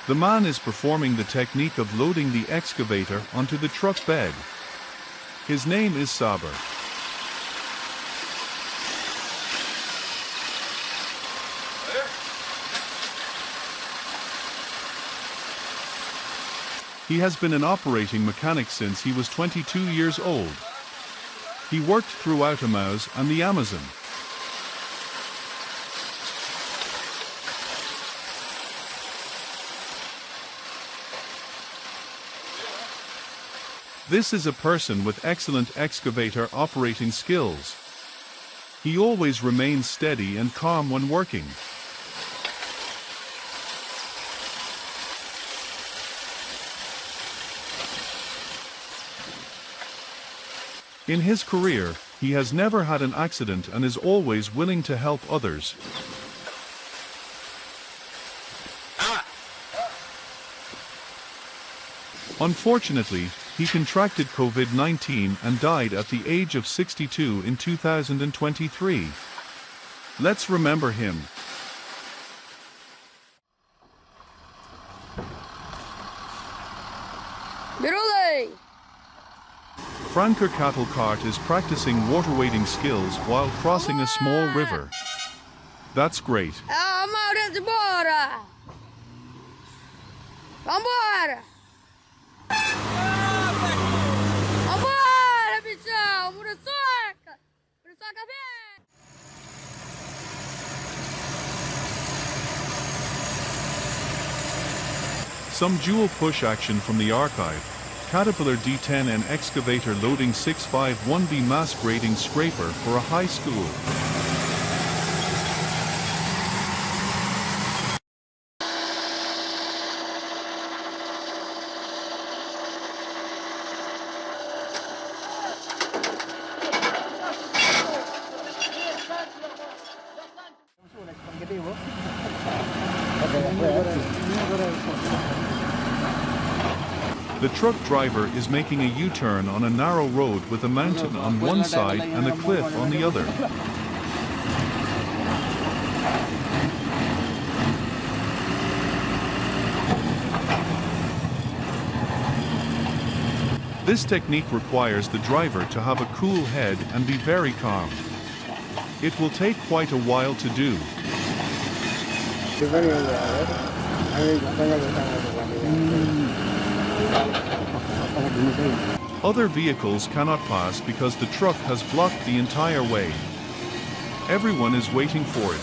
The man is performing the technique of loading the excavator onto the truck bed. His name is Saber. He has been an operating mechanic since he was 22 years old. He worked throughout Amaus and the Amazon. This is a person with excellent excavator operating skills. He always remains steady and calm when working. In his career, he has never had an accident and is always willing to help others. Unfortunately, he contracted COVID-19 and died at the age of 62 in 2023. Let's remember him. Franker cattle cart is practicing water wading skills while crossing a small river. That's great. Some dual push action from the archive. Caterpillar D10N excavator loading 651B mass grading scraper for a high school. The truck driver is making a U-turn on a narrow road with a mountain on one side and a cliff on the other. This technique requires the driver to have a cool head and be very calm. It will take quite a while to do. Other vehicles cannot pass because the truck has blocked the entire way. Everyone is waiting for it.